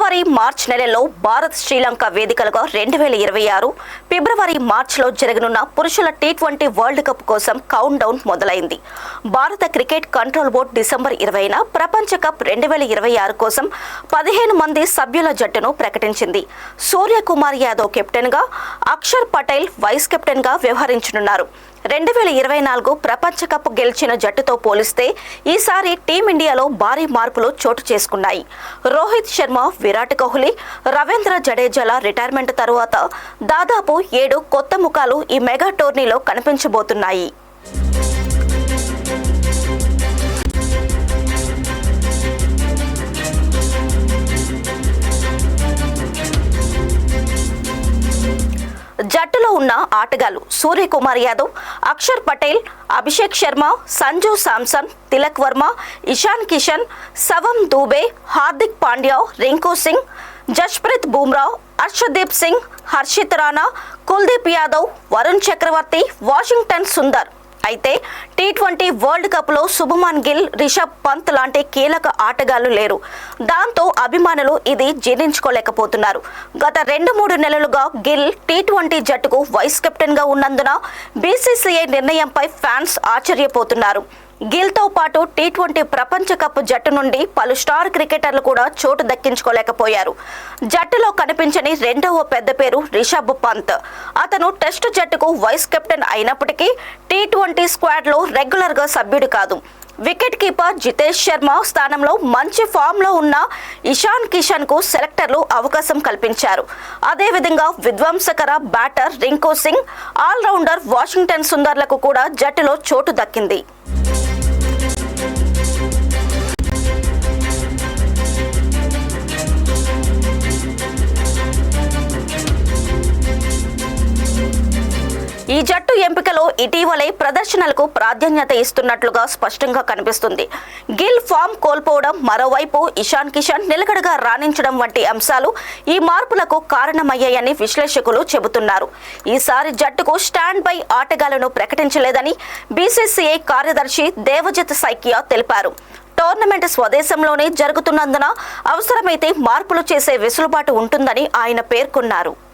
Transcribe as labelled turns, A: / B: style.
A: ఫిబ్రవరి March నెలల్లో భారత్ శ్రీలంక వేదికలుగా 2026 ఫిబ్రవరి మార్చ్లో జరగనున్న పురుషుల టీ20 వరల్డ్ కప్ కోసం కౌంట్ డౌన్ మొదలైంది. భారత క్రికెట్ కంట్రోల్ బోర్డు డిసెంబర్ 20న ప్రపంచ కప్ 2026 కోసం 15 మంది సభ్యుల జట్టును ప్రకటించింది. సూర్యకుమార్ యాదవ్ కెప్టెన్గా, అక్షర్ పటేల్ వైస్ కెప్టెన్గా వ్యవహరించనున్నారు. 2024 ప్రపంచ కప్ గెలిచిన జట్టుతో పోలిస్తే ఈసారి టీమిండియాలో భారీ మార్పులు చోటు చేసుకున్నాయి. రోహిత్ శర్మ, విరాట్ కోహ్లీ, రవీంద్ర జడేజాల రిటైర్మెంట్ తరువాత దాదాపు 7 కొత్త ముఖాలు ఈ మెగా టోర్నీలో కనిపించబోతున్నాయి. జట్టులో ఉన్న ఆటగాళ్లు సూర్యకుమార్ యాదవ్, అక్షర్ పటేల్, అభిషేక్ శర్మ, సంజు శాంసన్, తిలక్ వర్మ, ఇషాన్ కిషన్, సవం దూబే, హార్దిక్ పాండ్యా, రింకు సింగ్, జస్ప్రీత్ బుమ్రా, అర్షదీప్ సింగ్, హర్షిత్ రాణా, కుల్దీప్ యాదవ్, వరుణ్ చక్రవర్తి, వాషింగ్టన్ సుందర్. అయితే టీ20 వరల్డ్ కప్లో శుభమన్ గిల్, రిషబ్ పంత్ లాంటి కీలక ఆటగాళ్లు లేరు. దాంతో అభిమానులు ఇది జీర్ణించుకోలేకపోతున్నారు. గత 2-3 నెలలుగా గిల్ టీ20 జట్టుకు వైస్ కెప్టెన్గా ఉన్నందున బీసీసీఐ నిర్ణయంపై ఫ్యాన్స్ ఆశ్చర్యపోతున్నారు. గిల్తో పాటు టీ20 ప్రపంచ కప్ జట్టు నుండి పలు స్టార్ క్రికెటర్లు కూడా చోటు దక్కించుకోలేకపోయారు. జట్టులో కనిపించని రెండవ పెద్ద పేరు రిషబ్ పంత్. అతను టెస్టు జట్టుకు వైస్ కెప్టెన్ అయినప్పటికీ టీ20 స్క్వాడ్లో రెగ్యులర్గా సభ్యుడు కాదు. వికెట్ కీపర్ జితేష్ శర్మ స్థానంలో మంచి ఫామ్లో ఉన్న ఇషాన్ కిషన్కు సెలెక్టర్లు అవకాశం కల్పించారు. అదేవిధంగా విధ్వంసకర batter Rinku Singh, allrounder Washington సుందర్లకు కూడా జట్టులో చోటు దక్కింది. ఈ జట్టు ఎంపికలో ఇటీవలే ప్రదర్శనలకు ప్రాధాన్యత ఇస్తున్నట్లుగా స్పష్టంగా కనిపిస్తుంది. గిల్ ఫామ్ కోల్పోవడం, మరోవైపు ఇషాన్ కిషన్ నిలకడగా రాణించడం వంటి అంశాలు ఈ మార్పులకు కారణమయ్యాయని విశ్లేషకులు చెబుతున్నారు. ఈసారి జట్టుకు స్టాండ్ బై ఆటగాళ్లను ప్రకటించలేదని బీసీసీఐ కార్యదర్శి దేవజిత్ సైకియా తెలిపారు. టోర్నమెంట్ స్వదేశంలోనే జరుగుతున్నందున అవసరమైతే మార్పులు చేసే వెసులుబాటు ఉంటుందని ఆయన పేర్కొన్నారు.